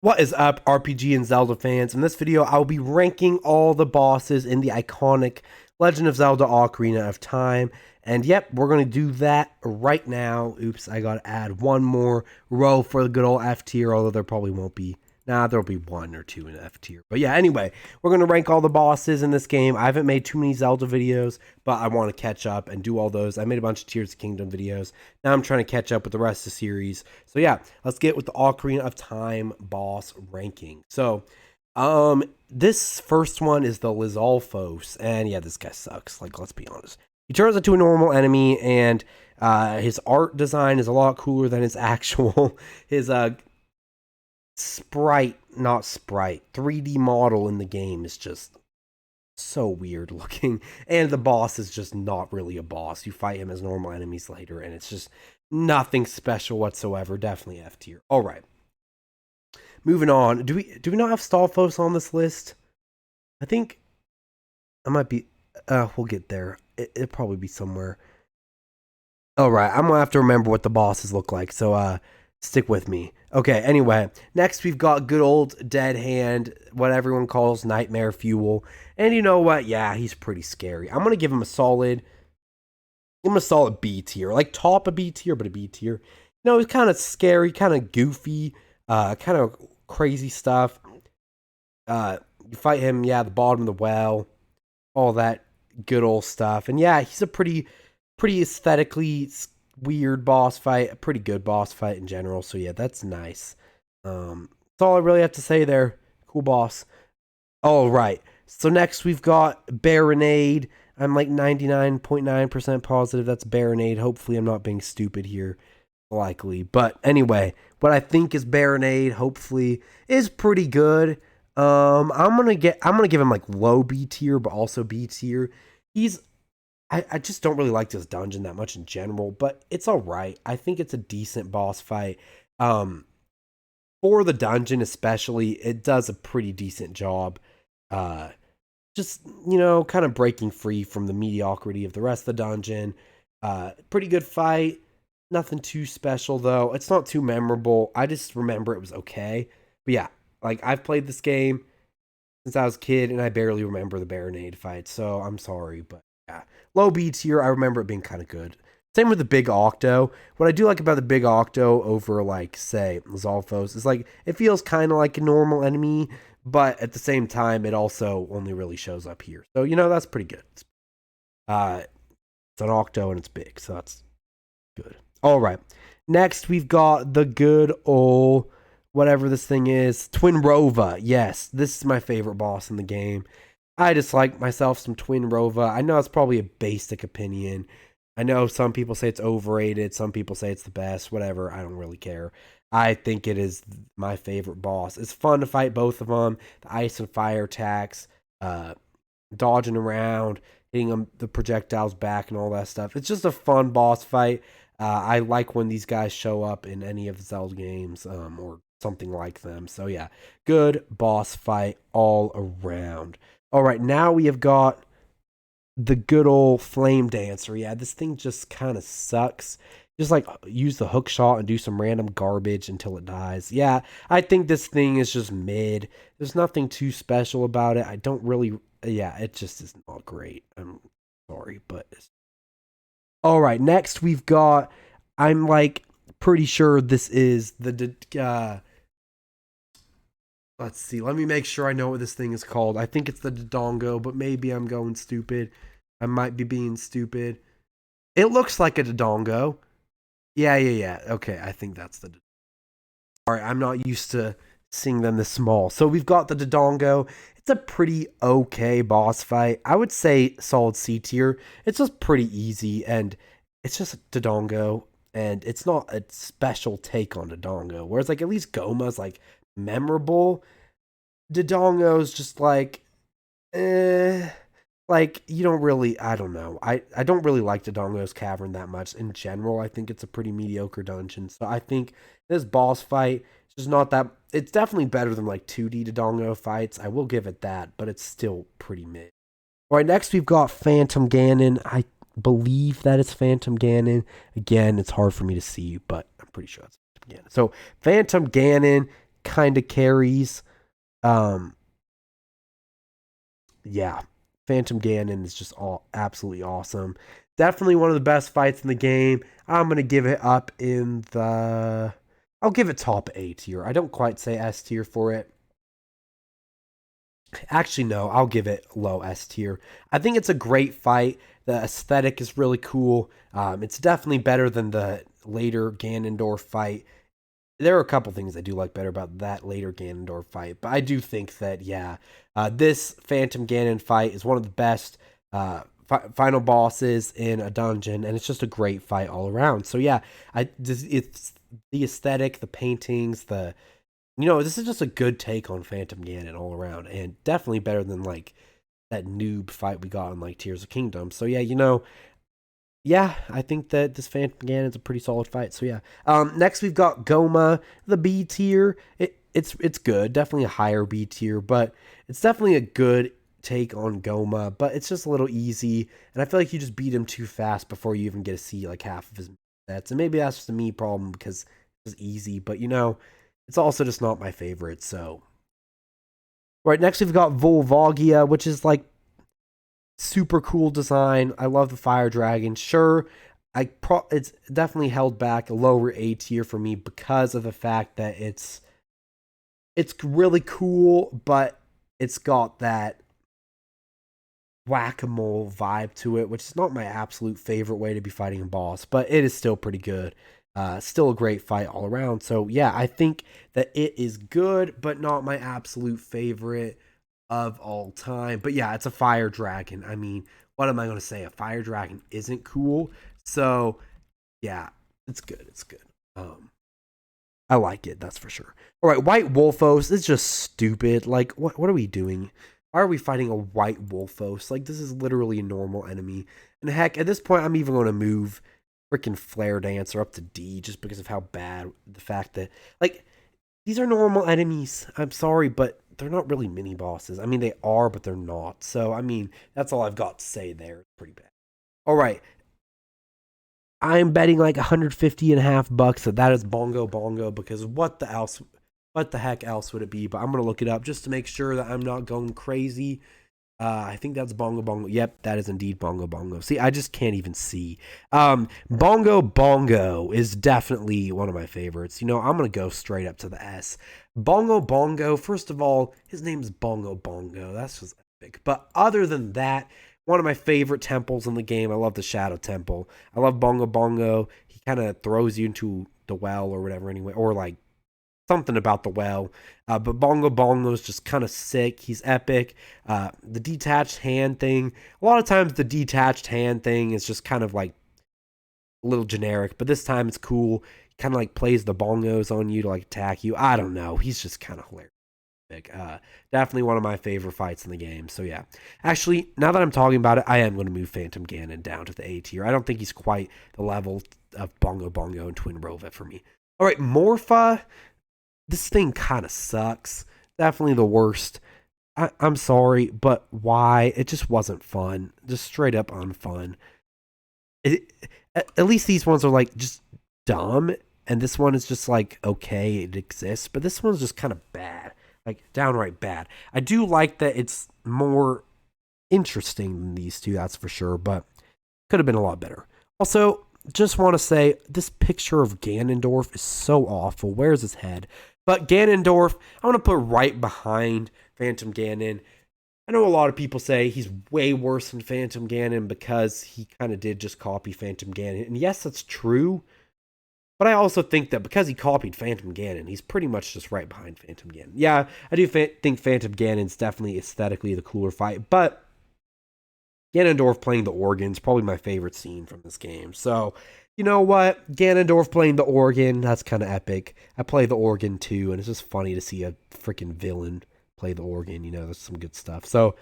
What is up, RPG and Zelda fans? In this video, I'll be ranking all the bosses in the iconic Legend of Zelda Ocarina of Time. And yep, we're going to do that right now. Oops, I got to add one more row for the good old F tier, although there probably won't be. Nah, there'll be one or two in F tier. But yeah, anyway, we're going to rank all the bosses in this game. I haven't made too many Zelda videos, but I want to catch up and do all those. I made a bunch of Tears of Kingdom videos. Now I'm trying to catch up with the rest of the series. So yeah, let's get with the Ocarina of Time boss ranking. So, this first one is the Lizalfos. And yeah, this guy sucks. Like, let's be honest. He turns into a normal enemy, and his art design is a lot cooler than his actual, his, not sprite, 3D model in the game is just so weird looking. And the boss is just not really a boss. You fight him as normal enemies later, and it's just nothing special whatsoever. Definitely F tier. All right. Moving on. Do we not have Stalfos on this list? I think I might be. We'll get there. It'll probably be somewhere. All right. I'm gonna have to remember what the bosses look like. So stick with me. Okay, anyway, next we've got good old Dead Hand, what everyone calls Nightmare Fuel. And you know what? Yeah, he's pretty scary. I'm going to give him a solid B tier. Like top a B tier, but a B tier. You know, he's kind of scary, kind of goofy, kind of crazy stuff. You fight him, yeah, the bottom of the well, all that good old stuff. And yeah, he's a pretty aesthetically weird boss fight, a pretty good boss fight in general. So yeah, that's nice. That's all I really have to say there. Cool boss. All right. So next we've got Barrinade. I'm like 99.9% positive that's Barrinade. Hopefully I'm not being stupid here. Likely. But anyway, what I think is Barrinade, hopefully, is pretty good. I'm gonna give him like low B tier, but also B tier. I just don't really like this dungeon that much in general, but it's all right. I think it's a decent boss fight. For the dungeon especially, it does a pretty decent job. Just, you know, kind of breaking free from the mediocrity of the rest of the dungeon. Pretty good fight. Nothing too special, though. It's not too memorable. I just remember it was okay. But yeah, like, I've played this game since I was a kid, and I barely remember the Barrinade fight, so I'm sorry, but yeah. Low B tier, I remember it being kind of good. Same with the big Octo. What I do like about the big Octo over, like, say, Lizalfos is, like, it feels kind of like a normal enemy, but at the same time, it also only really shows up here. So, you know, that's pretty good. It's an Octo, and it's big, so that's good. All right. Next, we've got the good old, whatever this thing is, Twinrova. Yes, this is my favorite boss in the game. I just like myself some Twinrova. I know it's probably a basic opinion. I know some people say it's overrated. Some people say it's the best. Whatever. I don't really care. I think it is my favorite boss. It's fun to fight both of them. The ice and fire attacks, dodging around, hitting them, the projectiles back and all that stuff. It's just a fun boss fight. I like when these guys show up in any of the Zelda games or something like them. So yeah, good boss fight all around. All right, now we have got the good old Flamedancer. Yeah, this thing just kind of sucks. Just like use the hook shot and do some random garbage until it dies. Yeah, I think this thing is just mid. There's nothing too special about it. I don't really, yeah, it just is not great. I'm sorry, but all right, next we've got, I'm like pretty sure this is the let's see. Let me make sure I know what this thing is called. I think it's the Dodongo, but maybe I'm going stupid. I might be being stupid. It looks like a Dodongo. Yeah. Okay, I think that's the. All right, I'm not used to seeing them this small. So we've got the Dodongo. It's a pretty okay boss fight. I would say solid C tier. It's just pretty easy, and it's just Dodongo, and it's not a special take on Dodongo. Whereas, like, at least Gohma's, like, memorable. Dodongo's just like, like, you don't really, I don't know. I don't really like Dodongo's Cavern that much in general. I think it's a pretty mediocre dungeon. So I think this boss fight is just not that, it's definitely better than like 2D Dodongo fights. I will give it that, but it's still pretty mid. All right, next we've got Phantom Ganon. I believe that it's Phantom Ganon. Again, it's hard for me to see, but I'm pretty sure it's Phantom Ganon. So Phantom Ganon, kind of carries. Um, yeah, Phantom Ganon is just all absolutely awesome. Definitely one of the best fights in the game. I'm gonna give it up in the. I'll give it top A tier. I don't quite say S tier for it. Actually, no, I'll give it low S tier. I think it's a great fight. The aesthetic is really cool. It's definitely better than the later Ganondorf fight. There are a couple things I do like better about that later Ganondorf fight, but I do think that, yeah, this Phantom Ganon fight is one of the best final bosses in a dungeon, and it's just a great fight all around. So yeah, it's the aesthetic, the paintings, this is just a good take on Phantom Ganon all around, and definitely better than like that noob fight we got in like Tears of Kingdom. So yeah, yeah, I think that this Phantom Ganon is a pretty solid fight. So yeah. Next we've got Gohma, the B tier. It's good, definitely a higher B tier, but it's definitely a good take on Gohma, but it's just a little easy, and I feel like you just beat him too fast before you even get to see like half of his stats. And maybe that's just a me problem because it's easy, but it's also just not my favorite. So right, next we've got Volvagia, which is like super cool design. I love the fire dragon. Sure, it's definitely held back a lower A tier for me because of the fact that it's really cool, but it's got that whack-a-mole vibe to it, which is not my absolute favorite way to be fighting a boss, but it is still pretty good. Still a great fight all around. So yeah, I think that it is good, but not my absolute favorite of all time. But yeah, it's a fire dragon. I mean, what am I going to say? A fire dragon isn't cool. So yeah, it's good. It's good. I like it, that's for sure. All right, White Wolfos is just stupid. Like, what are we doing? Why are we fighting a White Wolfos? Like, this is literally a normal enemy. And heck, at this point, I'm even going to move freaking Flaredancer up to D just because of how bad the fact that, like, these are normal enemies. I'm sorry, but they're not really mini bosses. I mean, they are, but they're not. So, I mean, that's all I've got to say there. It's pretty bad. All right, I'm betting like 150 and a half bucks that is Bongo-Bongo because what the heck else would it be? But I'm gonna look it up just to make sure that I'm not going crazy. I think that's Bongo-Bongo. Yep, that is indeed Bongo-Bongo. See, I just can't even see. Bongo-Bongo is definitely one of my favorites. I'm gonna go straight up to the S. Bongo-Bongo, first of all, his name is Bongo-Bongo. That's just epic. But other than that, one of my favorite temples in the game. I love the Shadow Temple. I love Bongo-Bongo. He kind of throws you into the well or whatever anyway, or like something about the well. But Bongo-Bongo is just kind of sick. He's epic. The detached hand thing. A lot of times the detached hand thing is just kind of like a little generic, but this time it's cool. He kind of like plays the bongos on you to like attack you. I don't know. He's just kind of hilarious. Definitely one of my favorite fights in the game. So yeah, actually, now that I'm talking about it, I am going to move Phantom Ganon down to the A tier. I don't think he's quite the level of Bongo-Bongo and Twinrova for me. All right, Morpha. This thing kind of sucks. Definitely the worst. I'm sorry, but why? It just wasn't fun. Just straight up unfun. At least these ones are like just dumb, and this one is just like okay, it exists, but this one's just kind of bad. Like, downright bad. I do like that it's more interesting than these two, that's for sure, but could have been a lot better. Also, just want to say, this picture of Ganondorf is so awful. Where's his head? But Ganondorf, I want to put right behind Phantom Ganon. I know a lot of people say he's way worse than Phantom Ganon because he kind of did just copy Phantom Ganon. And yes, that's true. But I also think that because he copied Phantom Ganon, he's pretty much just right behind Phantom Ganon. Yeah, I do think Phantom Ganon's definitely aesthetically the cooler fight, but Ganondorf playing the organ is probably my favorite scene from this game. So, you know what? Ganondorf playing the organ, that's kind of epic. I play the organ too, and it's just funny to see a freaking villain play the organ. There's some good stuff. So,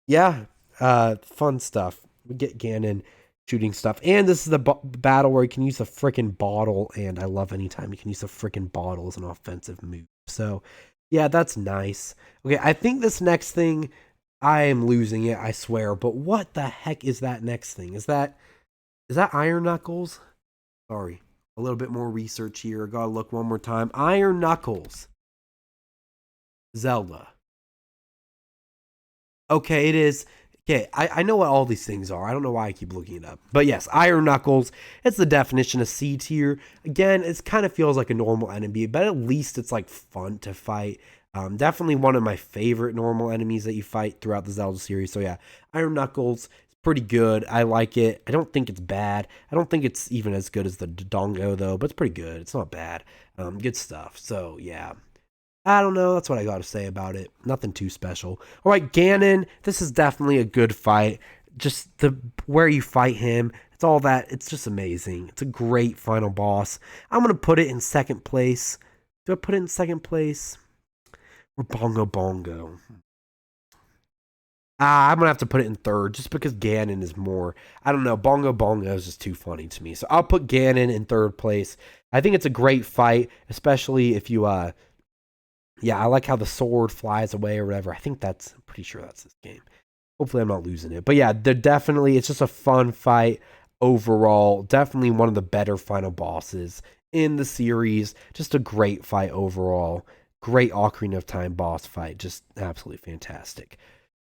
yeah, fun stuff. We get Ganon shooting stuff. And this is the battle where you can use a freaking bottle, and I love anytime you can use a freaking bottle as an offensive move. So, yeah, that's nice. Okay, I think this next thing, I am losing it, I swear, but what the heck is that next thing? Is that Iron Knuckles? Sorry. a little bit more research here. Gotta look one more time. Iron Knuckles. Zelda. Okay, it is. Okay, I know what all these things are. I don't know why I keep looking it up. But yes, Iron Knuckles, it's the definition of C tier. Again, it kind of feels like a normal enemy, but at least it's like fun to fight. Definitely one of my favorite normal enemies that you fight throughout the Zelda series. So yeah, Iron Knuckles, it's pretty good. I like it. I don't think it's bad. I don't think it's even as good as the Dodongo though, but it's pretty good. It's not bad. Good stuff. So yeah. I don't know. That's what I got to say about it. Nothing too special. All right, Ganon. This is definitely a good fight. Just the where you fight him. It's all that. It's just amazing. It's a great final boss. I'm gonna put it in second place. Do I put it in second place? Or Bongo-Bongo? I'm gonna have to put it in third, just because Ganon is more. I don't know. Bongo-Bongo is just too funny to me. So I'll put Ganon in third place. I think it's a great fight, especially if you yeah, I like how the sword flies away or whatever. I'm pretty sure that's this game. Hopefully I'm not losing it. But yeah, it's just a fun fight overall. Definitely one of the better final bosses in the series. Just a great fight overall. Great Ocarina of Time boss fight. Just absolutely fantastic.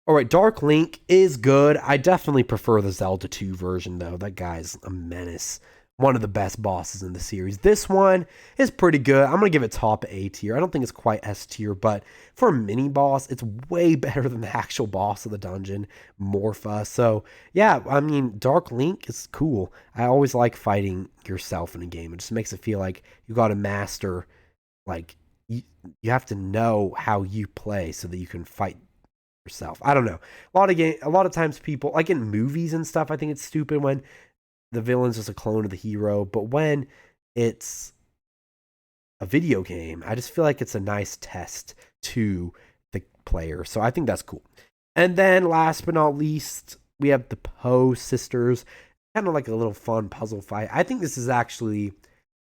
All right, Dark Link is good. I definitely prefer the Zelda 2 version, though. That guy's a menace. One of the best bosses in the series. This one is pretty good. I'm going to give it top A tier. I don't think it's quite S tier, but for a mini boss, it's way better than the actual boss of the dungeon, Morpha. So, yeah, I mean, Dark Link is cool. I always like fighting yourself in a game. It just makes it feel like you got to master, like, you have to know how you play so that you can fight yourself. I don't know. A lot of times people, like in movies and stuff, I think it's stupid when the villain's just a clone of the hero, but when it's a video game, I just feel like it's a nice test to the player. So I think that's cool. And then last but not least, we have the Poe Sisters. Kind of like a little fun puzzle fight. I think this is actually,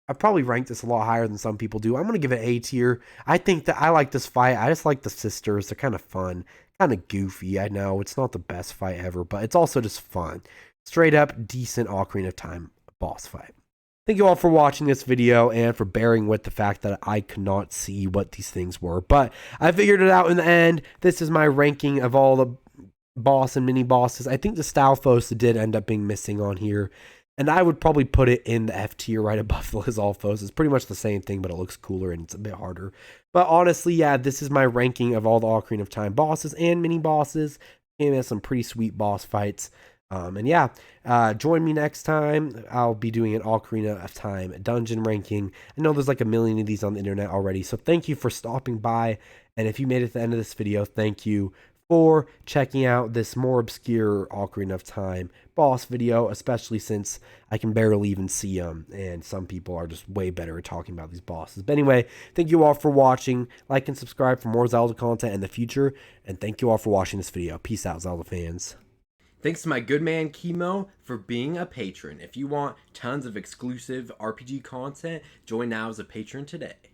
I probably ranked this a lot higher than some people do. I'm going to give it A tier. I think that I like this fight. I just like the sisters. They're kind of fun, kind of goofy. I know it's not the best fight ever, but it's also just fun. Straight up decent Ocarina of Time boss fight. Thank you all for watching this video and for bearing with the fact that I could not see what these things were. But I figured it out in the end. This is my ranking of all the boss and mini bosses. I think the Stalfos did end up being missing on here. And I would probably put it in the F tier right above the Lizalfos. It's pretty much the same thing, but it looks cooler and it's a bit harder. But honestly, yeah, this is my ranking of all the Ocarina of Time bosses and mini bosses. And has some pretty sweet boss fights. And yeah, join me next time. I'll be doing an Ocarina of Time dungeon ranking. I know there's like a million of these on the internet already, so thank you for stopping by. And if you made it to the end of this video, thank you for checking out this more obscure Ocarina of Time boss video, especially since I can barely even see them, and some people are just way better at talking about these bosses. But anyway, thank you all for watching. Like and subscribe for more Zelda content in the future, and thank you all for watching this video. Peace out, Zelda fans. Thanks to my good man Chemo for being a patron. If you want tons of exclusive RPG content, join now as a patron today.